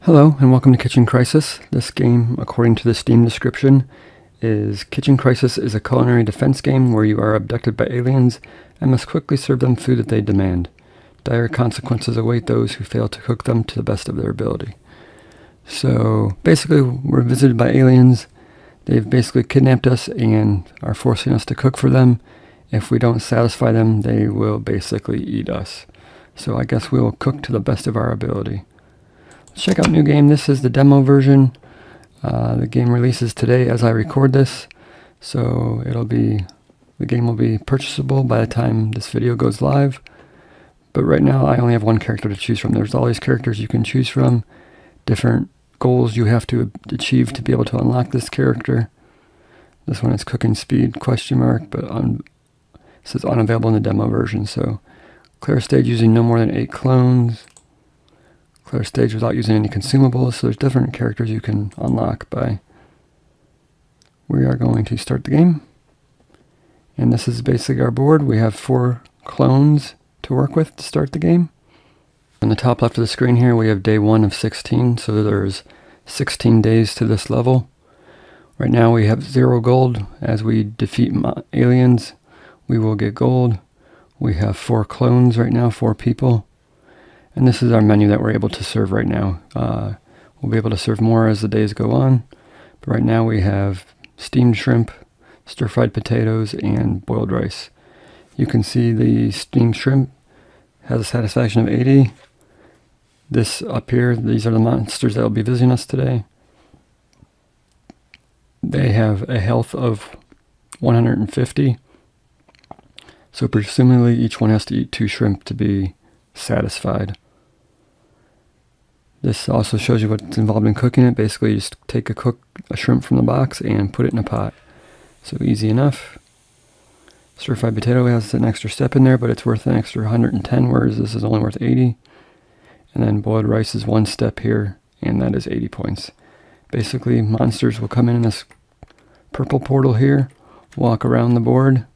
Hello and welcome to Kitchen Crisis. This game, according to the Steam description, Kitchen Crisis is a culinary defense game where you are abducted by aliens and must quickly serve them food that they demand. Dire consequences await those who fail to cook them to the best of their ability. So basically we're visited by aliens. They've basically kidnapped us and are forcing us to cook for them. If we don't satisfy them, they will basically eat us. So I guess we'll cook to the best of our ability. Check out new game. This is the demo version. The game releases today as I record this, so the game will be purchasable by the time this video goes live. But right now I only have one character to choose from. There's all these characters you can choose from, different goals you have to achieve to be able to unlock this character. This one is cooking speed ? But it says unavailable in the demo version. So clear a stage using no more than 8 clones. Clear stage without using any consumables. So there's different characters you can unlock by. We are going to start the game. And this is basically our board. We have 4 clones to work with to start the game. On the top left of the screen here, we have day 1 of 16. So there's 16 days to this level. Right now we have 0 gold. As we defeat aliens, we will get gold. We have 4 clones right now, 4 people. And this is our menu that we're able to serve right now. We'll be able to serve more as the days go on. But right now we have steamed shrimp, stir-fried potatoes, and boiled rice. You can see the steamed shrimp has a satisfaction of 80. This up here, these are the monsters that will be visiting us today. They have a health of 150. So presumably each one has to eat 2 shrimp to be satisfied. This also shows you what's involved in cooking it. Basically, you just take a shrimp from the box and put it in a pot. So easy enough. Stir-fried potato has an extra step in there, but it's worth an extra 110, whereas this is only worth 80. And then boiled rice is 1 step here, and that is 80 points. Basically, monsters will come in this purple portal here, walk around the board,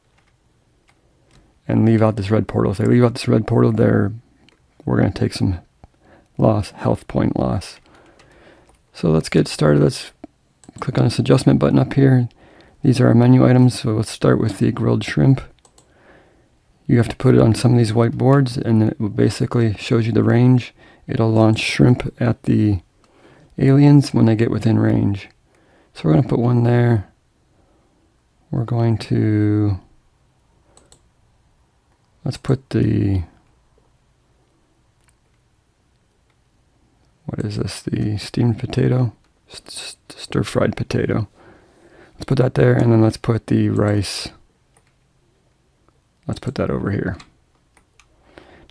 and leave out this red portal. If they leave out this red portal, we're going to take some health point loss. So let's get started. Let's click on this adjustment button up here. These are our menu items. So let's start with the grilled shrimp. You have to put it on some of these white boards, and it basically shows you the range. It'll launch shrimp at the aliens when they get within range. So we're going to put one there. We're going to let's put the what is this? The steamed potato, stir-fried potato. Let's put that there, and then let's put the rice. Let's put that over here.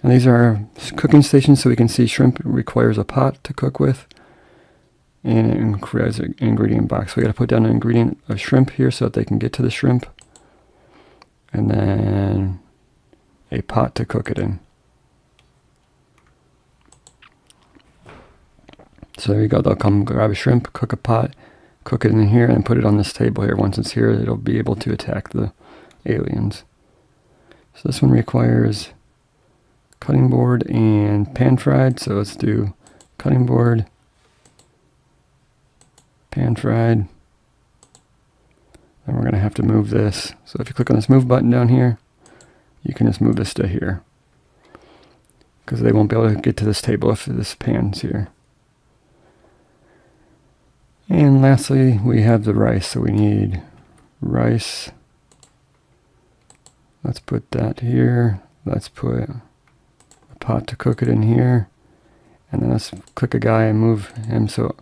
Now these are our cooking stations, so we can see shrimp requires a pot to cook with, and it requires an ingredient box. So we got to put down an ingredient of shrimp here so that they can get to the shrimp, and then a pot to cook it in. So there you go. They'll come grab a shrimp, cook a pot, cook it in here, and put it on this table here. Once it's here, it'll be able to attack the aliens. So this one requires cutting board and pan fried. So let's do cutting board, pan fried. And we're going to have to move this. So if you click on this move button down here, you can just move this to here, because they won't be able to get to this table if this pan's here. And lastly, we have the rice. So we need rice. Let's put that here. Let's put a pot to cook it in here. And then let's click a guy and move him so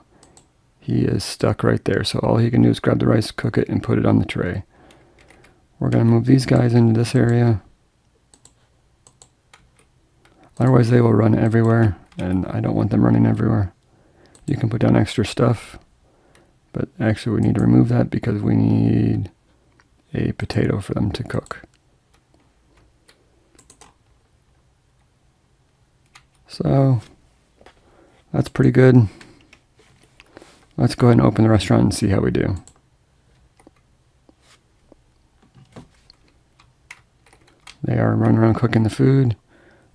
he is stuck right there. So all he can do is grab the rice, cook it, and put it on the tray. We're going to move these guys into this area. Otherwise they will run everywhere, and I don't want them running everywhere. You can put down extra stuff, but actually we need to remove that because we need a potato for them to cook. So that's pretty good. Let's go ahead and open the restaurant and see how we do. They are running around cooking the food.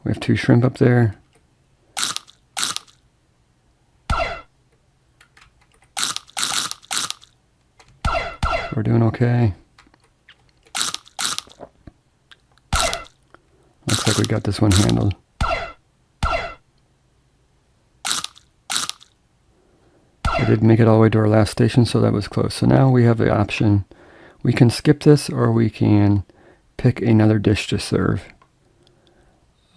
We have 2 shrimp up there. we're doing okay. Looks like we got this one handled. We did make it all the way to our last station, so that was close. So now we have the option. We can skip this, or we can pick another dish to serve.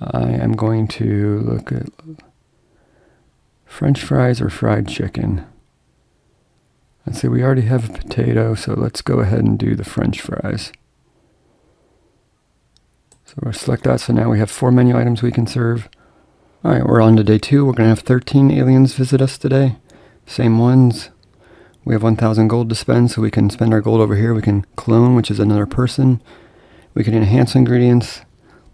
I am going to look at French fries or fried chicken. Let's see, we already have a potato, so let's go ahead and do the French fries. So we'll select that, so now we have 4 menu items we can serve. Alright, we're on to day 2. We're going to have 13 aliens visit us today. Same ones. We have 1,000 gold to spend, so we can spend our gold over here. We can clone, which is another person. We can enhance ingredients,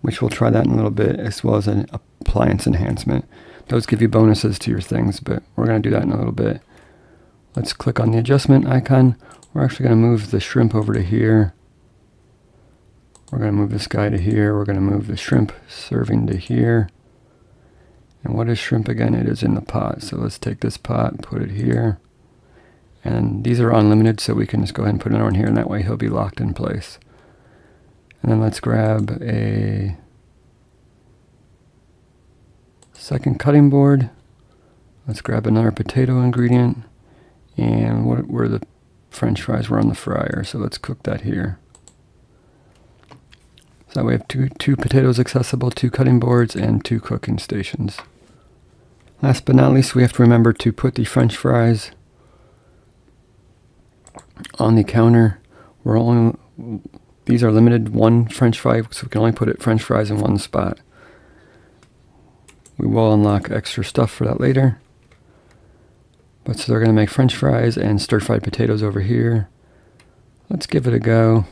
which we'll try that in a little bit, as well as an appliance enhancement. Those give you bonuses to your things, but we're going to do that in a little bit. Let's click on the adjustment icon. We're actually going to move the shrimp over to here. We're going to move this guy to here. We're going to move the shrimp serving to here. And what is shrimp again? It is in the pot. So let's take this pot, put it here. And these are unlimited, so we can just go ahead and put it on here, and that way he'll be locked in place. And then let's grab a second cutting board. Let's grab another potato ingredient. And where the French fries were on the fryer, so let's cook that here. So that we have two potatoes accessible, 2 cutting boards, and 2 cooking stations. Last but not least, we have to remember to put the French fries on the counter. These are limited 1 French fry, so we can only put French fries in 1 spot. We will unlock extra stuff for that later. But so they're going to make French fries and stir-fried potatoes over here. Let's give it a go.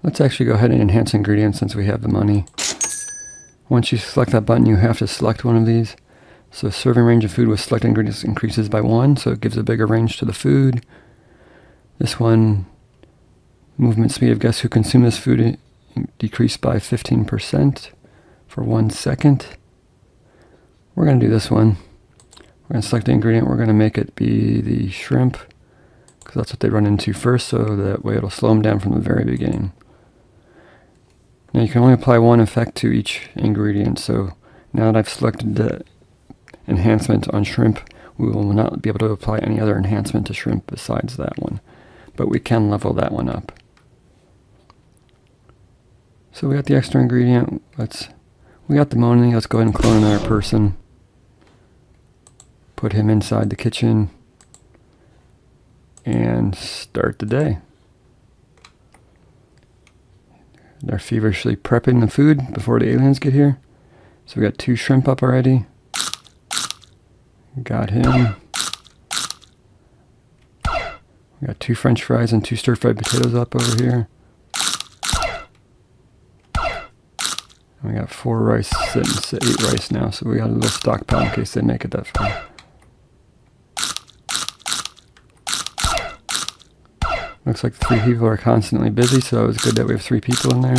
Let's actually go ahead and enhance ingredients since we have the money. Once you select that button, you have to select one of these. So serving range of food with selected ingredients increases by 1, so it gives a bigger range to the food. This one, movement speed of guests who consume this food decreased by 15% for 1 second. We're going to do this one. We're going to select the ingredient. We're going to make it be the shrimp, because that's what they run into first, so that way it'll slow them down from the very beginning. Now you can only apply 1 effect to each ingredient, so now that I've selected the enhancement on shrimp, we will not be able to apply any other enhancement to shrimp besides that one. But we can level that one up. So we got the extra ingredient. We got the money. Let's go ahead and clone another person. Put him inside the kitchen. And start the day. They're feverishly prepping the food before the aliens get here. So we got 2 shrimp up already. Got him. We got 2 French fries and 2 stir-fried potatoes up over here. And we got 4 rice, 8 rice now, so we got a little stockpile in case they make it that far. Looks like 3 people are constantly busy, so it was good that we have 3 people in there.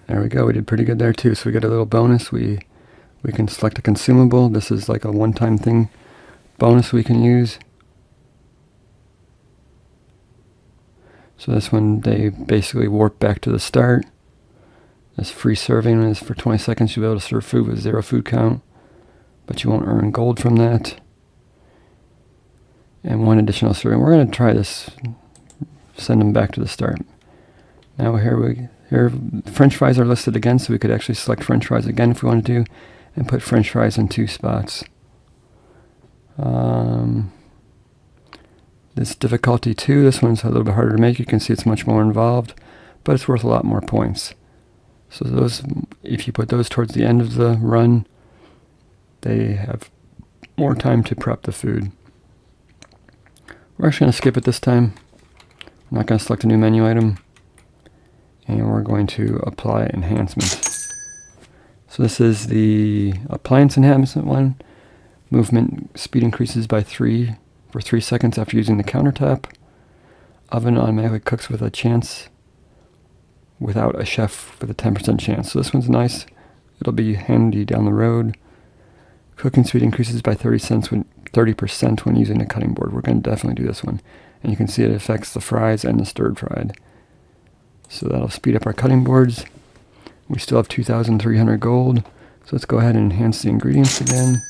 There we go, we did pretty good there too, so we got a little bonus. We can select a consumable. This is like a one-time thing bonus we can use. So this one, they basically warp back to the start. This free serving is for 20 seconds. You'll be able to serve food with 0 food count, but you won't earn gold from that. And 1 additional serving. We're going to try this, send them back to the start. Now here French fries are listed again, so we could actually select French fries again if we wanted to, and put French fries in 2 spots. This difficulty 2, this one's a little bit harder to make. You can see it's much more involved, but it's worth a lot more points. So those, if you put those towards the end of the run, they have more time to prep the food. We're actually going to skip it this time. I'm not going to select a new menu item. And we're going to apply enhancement. So this is the appliance enhancement one. Movement speed increases by 3 for 3 seconds after using the countertop. Oven automatically cooks with a chance without a chef with a 10% chance. So this one's nice. It'll be handy down the road. Cooking speed increases by 30% when using a cutting board. We're going to definitely do this one. And you can see it affects the fries and the stir-fried. So that'll speed up our cutting boards. We still have 2,300 gold. So let's go ahead and enhance the ingredients again.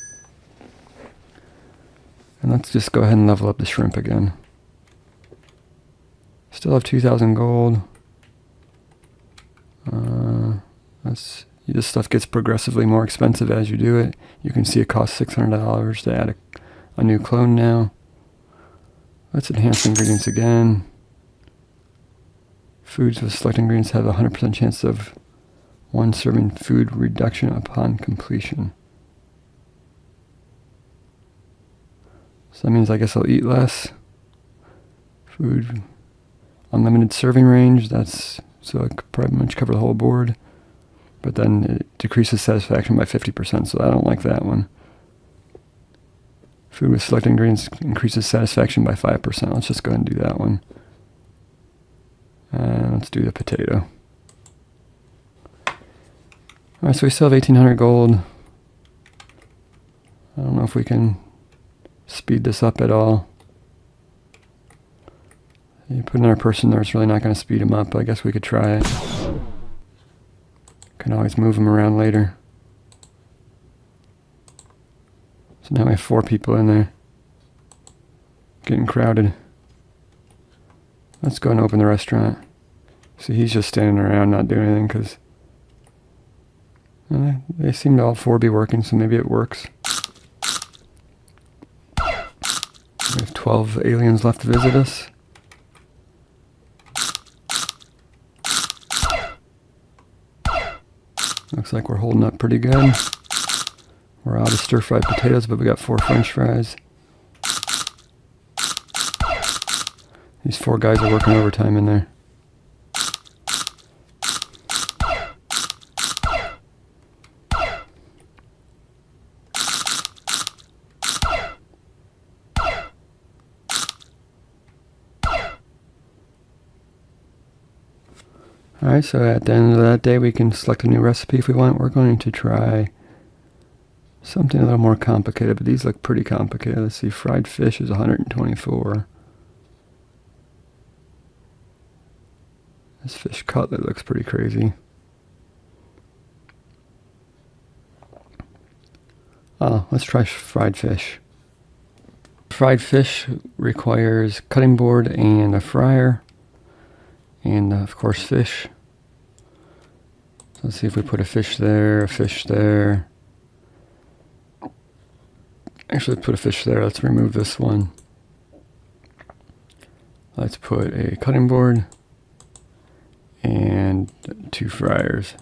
And let's just go ahead and level up the shrimp again. Still have 2,000 gold. This stuff gets progressively more expensive as you do it. You can see it costs $600 to add a new clone now. Let's enhance the ingredients again. Foods with select ingredients have a 100% chance of 1 serving food reduction upon completion. So that means I guess I'll eat less. Food, unlimited serving range, so I could pretty much cover the whole board. But then it decreases satisfaction by 50%, so I don't like that one. Food with select ingredients increases satisfaction by 5%. Let's just go ahead and do that one. And let's do the potato. Alright, so we still have 1,800 gold. I don't know if we can speed this up at all. You put another person there, it's really not going to speed him up, but I guess we could try it. Can always move him around later. So now we have 4 people in there. Getting crowded. Let's go and open the restaurant. See, he's just standing around not doing anything because they seem to all 4 be working, so maybe it works. We have 12 aliens left to visit us. Looks like we're holding up pretty good. We're out of stir-fried potatoes, but we got 4 French fries. These 4 guys are working overtime in there. Alright, so at the end of that day we can select a new recipe if we want. We're going to try something a little more complicated, but these look pretty complicated. Let's see, fried fish is 124. This fish cutlet looks pretty crazy. Oh, let's try fried fish. Fried fish requires cutting board and a fryer. And of course fish. So let's see if we put a fish there, a fish there. Actually, put a fish there. Let's remove this one. Let's put a cutting board and 2 fryers.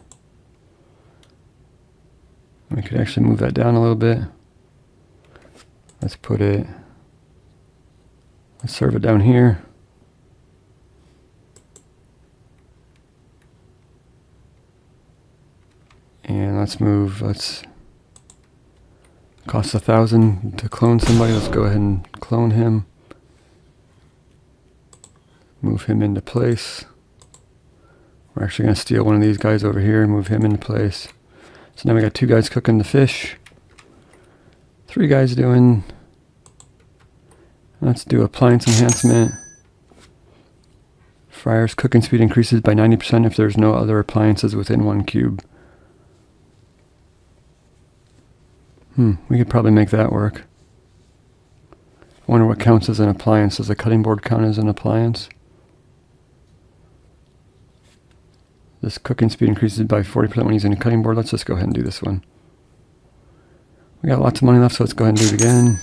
We could actually move that down a little bit. Let's serve it down here. And let's cost 1,000 to clone somebody. Let's go ahead and clone him. Move him into place. We're actually going to steal one of these guys over here and move him into place. So now we got 2 guys cooking the fish. 3 guys doing, let's do appliance enhancement. Fryer's cooking speed increases by 90% if there's no other appliances within 1 cube. We could probably make that work. I wonder what counts as an appliance. Does a cutting board count as an appliance? This cooking speed increases by 40% when using a cutting board. Let's just go ahead and do this one. We got lots of money left, so let's go ahead and do it again.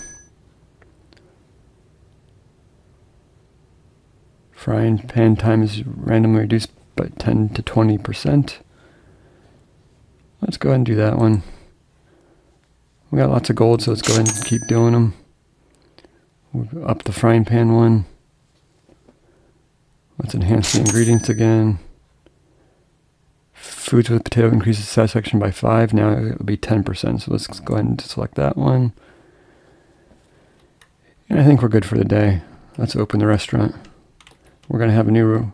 Frying pan time is randomly reduced by 10 to 20%. Let's go ahead and do that one. We got lots of gold, so let's go ahead and keep doing them. We'll up the frying pan one. Let's enhance the ingredients again. Foods with potato increases satisfaction by 5. Now it'll be 10%. So let's go ahead and select that one. And I think we're good for the day. Let's open the restaurant. We're going to have a new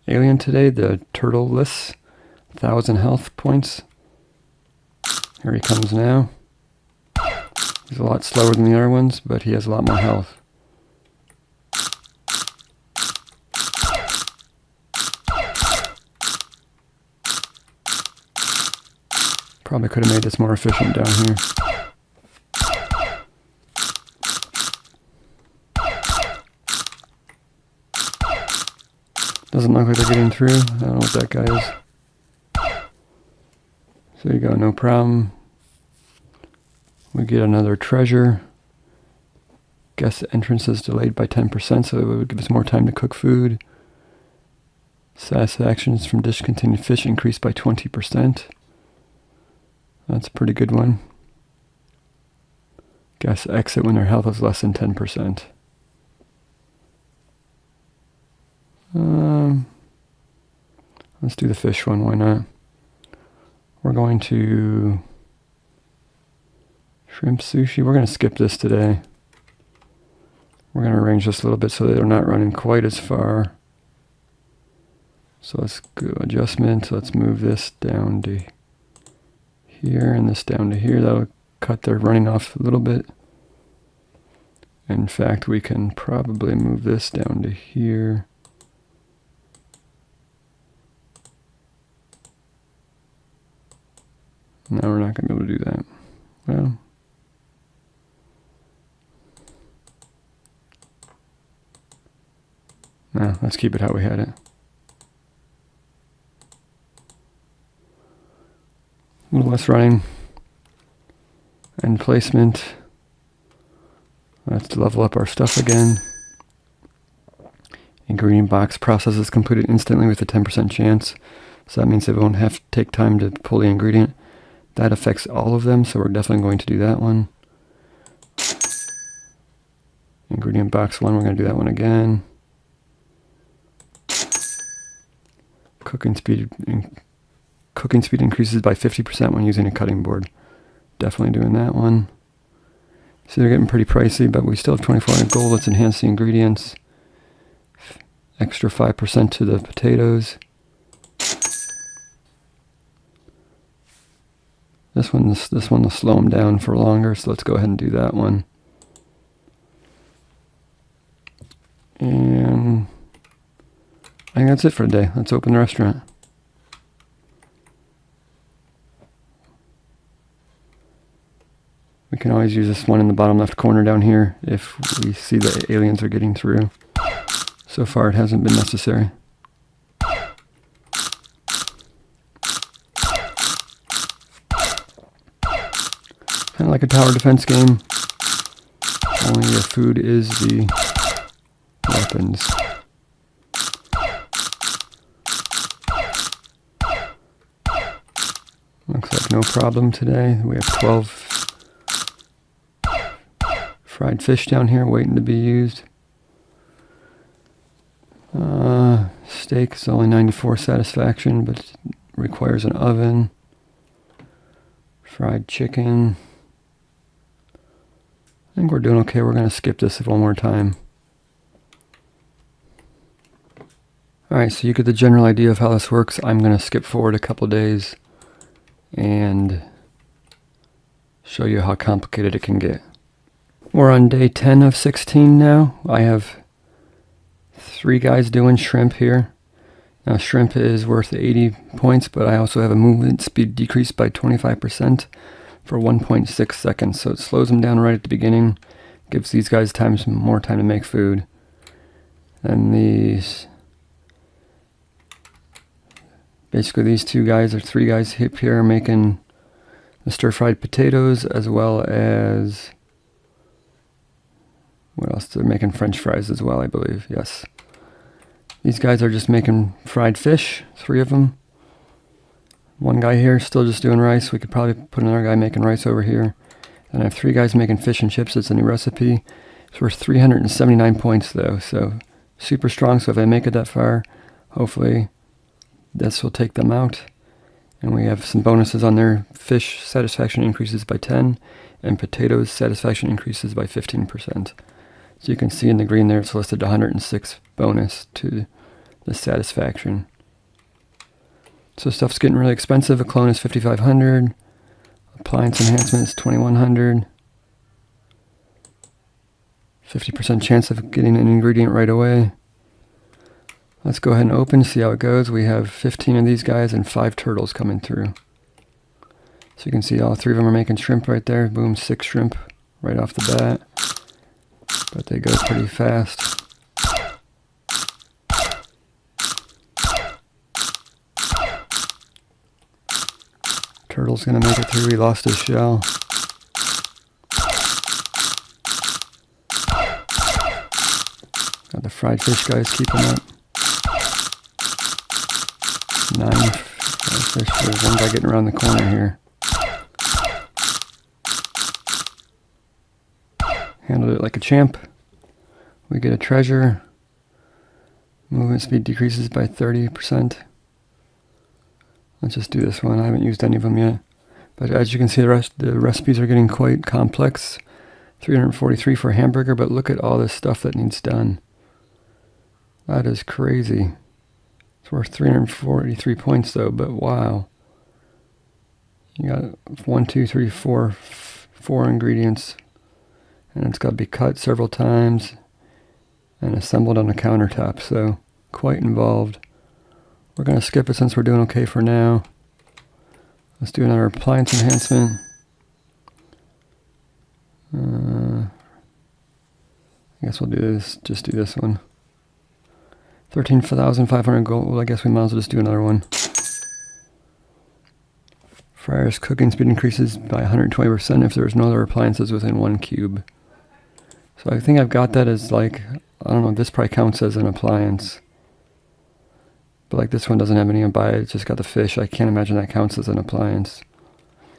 alien today, the turtle list. 1,000 health points. Here he comes now. He's a lot slower than the other ones, but he has a lot more health. Probably could have made this more efficient down here. Doesn't look like they're getting through. I don't know what that guy is. So there you go, no problem. We get another treasure. Guest entrance is delayed by 10%, so it would give us more time to cook food. Satisfactions from discontinued fish increased by 20%. That's a pretty good one. Guests exit when their health is less than 10%. Let's do the fish one, why not? We're going to shrimp sushi. We're going to skip this today. We're going to arrange this a little bit so that they're not running quite as far. So let's go adjustment. Let's move this down to here and this down to here. That'll cut their running off a little bit. In fact, we can probably move this down to here. No, we're not going to be able to do that. Well, no, let's keep it how we had it. A little less running. And placement. Let's level up our stuff again. Ingredient box process is completed instantly with a 10% chance. So that means it won't have to take time to pull the ingredient. That affects all of them, so we're definitely going to do that one. Ingredient box 1, we're going to do that one again. Cooking speed increases by 50% when using a cutting board. Definitely doing that one. See, they're getting pretty pricey, but we still have 2400 gold. Let's enhance the ingredients. Extra 5% to the potatoes. This one will slow them down for longer, so let's go ahead and do that one. And I think that's it for today. Let's open the restaurant. We can always use this one in the bottom left corner down here if we see the aliens are getting through. So far it hasn't been necessary. Kind of like a tower defense game, only your food is the weapons. Looks like no problem today. We have 12 fried fish down here waiting to be used. Steak is only 94 satisfaction, but it requires an oven. Fried chicken. I think we're doing okay. We're going to skip this one more time. Alright, so you get the general idea of how this works. I'm going to skip forward a couple days and show you how complicated it can get. We're on day 10 of 16 now. I have 3 guys doing shrimp here. Now shrimp is worth 80 points, but I also have a movement speed decreased by 25% for 1.6 seconds. So it slows them down right at the beginning, gives these guys more time to make food. And basically these 2 guys or 3 guys here are making the stir-fried potatoes, as well as, what else? They're making French fries as well, I believe. Yes. These guys are just making fried fish, 3 of them. One guy here still just doing rice. We could probably put another guy making rice over here. And I have 3 guys making fish and chips. It's a new recipe. It's worth 379 points though, so super strong. So if I make it that far, hopefully this will take them out. And we have some bonuses on there. Fish satisfaction increases by 10, and potatoes satisfaction increases by 15%. So you can see in the green there, it's listed 106 bonus to the satisfaction. So stuff's getting really expensive. A clone is 5,500. Appliance enhancement is 2,100. 50% chance of getting an ingredient right away. Let's go ahead and open, see how it goes. We have 15 of these guys and 5 turtles coming through. So you can see all 3 of them are making shrimp right there. Boom, 6 shrimp right off the bat. But they go pretty fast. Turtle's gonna make it through. He lost his shell. Got the fried fish guys keeping up. 9 fried fish. There's one guy getting around the corner here. Handled it like a champ. We get a treasure. Movement speed decreases by 30%. Let's just do this one. I haven't used any of them yet. But as you can see, the recipes are getting quite complex. 343 for a hamburger, but look at all this stuff that needs done. That is crazy. It's worth 343 points though, but wow. You got 1, 2, 3, 4 ingredients. And it's got to be cut several times and assembled on a countertop, so quite involved. We're going to skip it since we're doing okay for now. Let's do another appliance enhancement. I guess we'll do this. Just do this one. 13,500 gold. Well, I guess we might as well just do another one. Fryer's cooking speed increases by 120% if there's no other appliances within 1 cube. So I think I've got that as like, I don't know, this probably counts as an appliance. But like this one doesn't have any by it, it's just got the fish. I can't imagine that counts as an appliance.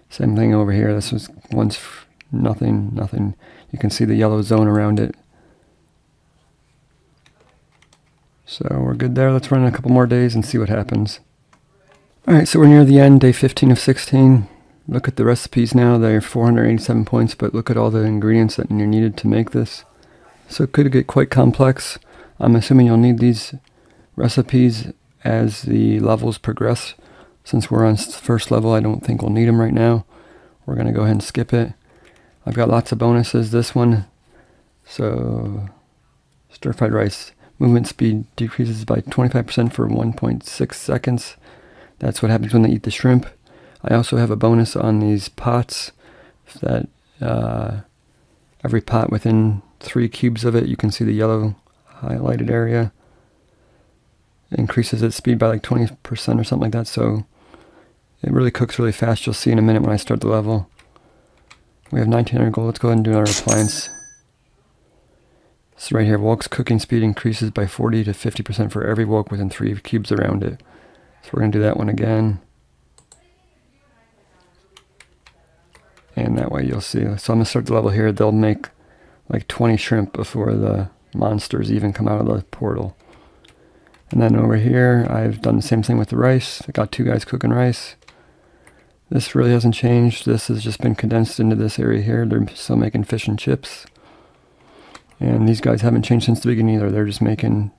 Same thing over here. This was once nothing. You can see the yellow zone around it. So we're good there. Let's run a couple more days and see what happens. Alright, so we're near the end, day 15 of 16. Look at the recipes now. They're 487 points, but look at all the ingredients that are needed to make this. So it could get quite complex. I'm assuming you'll need these recipes as the levels progress. Since we're on first level, I don't think we'll need them right now. We're going to go ahead and skip it. I've got lots of bonuses. This one, so stir-fried rice. Movement speed decreases by 25% for 1.6 seconds. That's what happens when they eat the shrimp. I also have a bonus on these pots that every pot within 3 cubes of it, you can see the yellow highlighted area. It increases its speed by like 20% or something like that, so it really cooks really fast. You'll see in a minute when I start the level. We have 1900 gold. Let's go ahead and do our appliance. So right here, wok's cooking speed increases by 40 to 50% for every wok within 3 cubes around it. So we're going to do that one again. And that way you'll see. So I'm going to start the level here. They'll make like 20 shrimp before the monsters even come out of the portal. And then over here, I've done the same thing with the rice. I got 2 guys cooking rice. This really hasn't changed. This has just been condensed into this area here. They're still making fish and chips. And these guys haven't changed since the beginning either. They're just making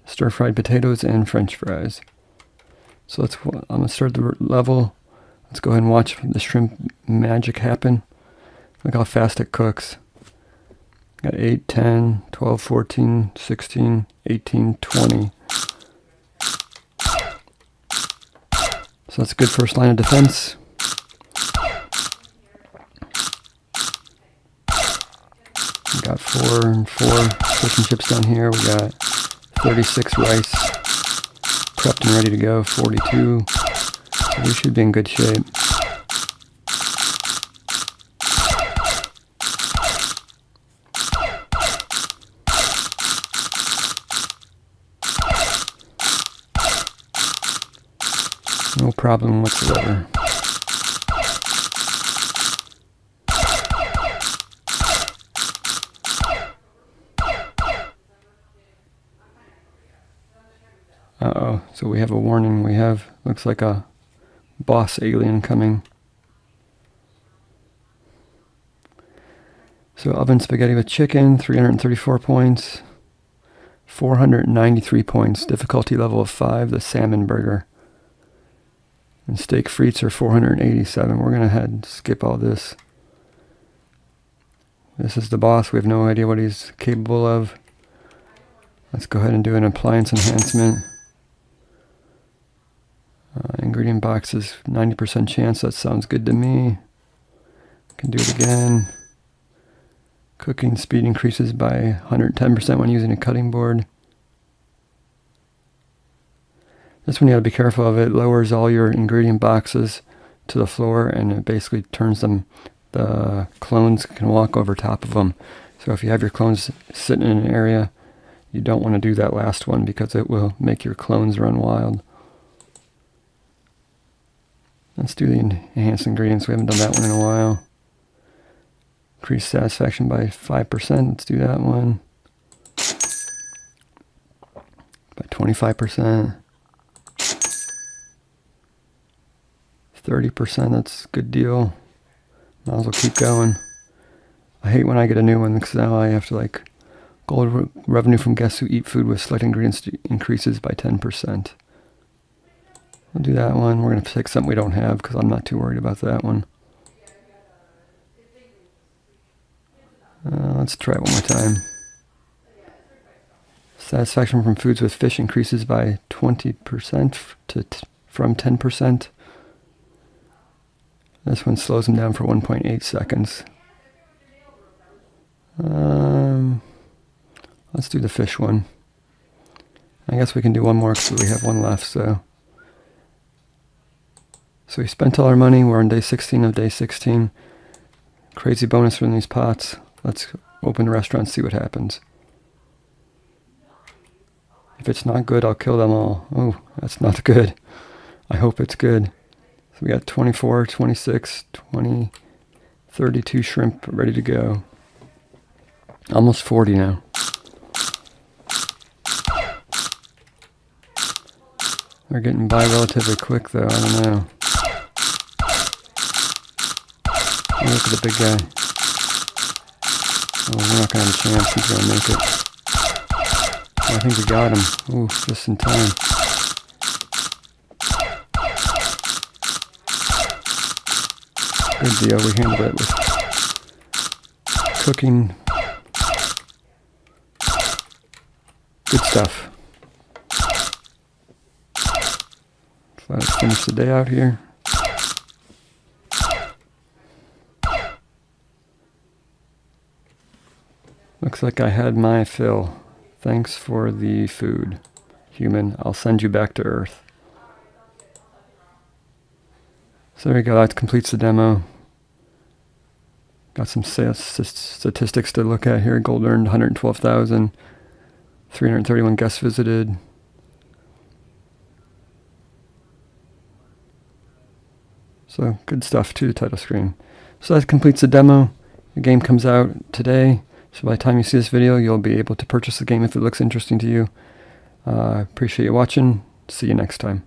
stir-fried potatoes and French fries. So I'm going to start the level. Let's go ahead and watch the shrimp magic happen. Look how fast it cooks. Got 8, 10, 12, 14, 16, 18, 20. So that's a good first line of defense. We got 4 and 4 fish and chips down here. We got 36 rice prepped and ready to go. 42. So we should be in good shape. No problem whatsoever. Uh-oh, so we have a warning. We have, looks like a boss alien coming. So oven spaghetti with chicken, 334 points. 493 points, difficulty level of 5, the salmon burger. And steak frites are 487. We're going to skip all this. This is the boss. We have no idea what he's capable of. Let's go ahead and do an appliance enhancement. Ingredient box is 90% chance. That sounds good to me. Can do it again. Cooking speed increases by 110% when using a cutting board. This one you gotta be careful of. It lowers all your ingredient boxes to the floor, and it basically turns them, the clones can walk over top of them. So if you have your clones sitting in an area, you don't want to do that last one because it will make your clones run wild. Let's do the enhanced ingredients. We haven't done that one in a while. Increase satisfaction by 5%. Let's do that one. By 25%. 30%, that's a good deal. Might as well keep going. I hate when I get a new one because now I have to like, gold revenue from guests who eat food with select ingredients increases by 10%. We'll do that one. We're going to pick something we don't have because I'm not too worried about that one. Let's try it one more time. Satisfaction from foods with fish increases by 20% from 10%. This one slows them down for 1.8 seconds. Let's do the fish one. I guess we can do one more because we have one left. So we spent all our money. We're on day 16 of day 16. Crazy bonus from these pots. Let's open the restaurant and see what happens. If it's not good, I'll kill them all. Oh, that's not good. I hope it's good. So we got 24, 26, 20, 32 shrimp ready to go. Almost 40 now. They're getting by relatively quick though, I don't know. Oh, look at the big guy. Oh, we're not going to have a chance. He's going to make it. I think we got him. Ooh, just in time. Good deal. We handled it with cooking. Good stuff. Let's finish the day out here. Looks like I had my fill. Thanks for the food, human. I'll send you back to Earth. So there you go. That completes the demo. Got some sales statistics to look at here. Gold earned 112,000. 331 guests visited. So good stuff to the title screen. So that completes the demo. The game comes out today. So by the time you see this video, you'll be able to purchase the game if it looks interesting to you. Appreciate you watching. See you next time.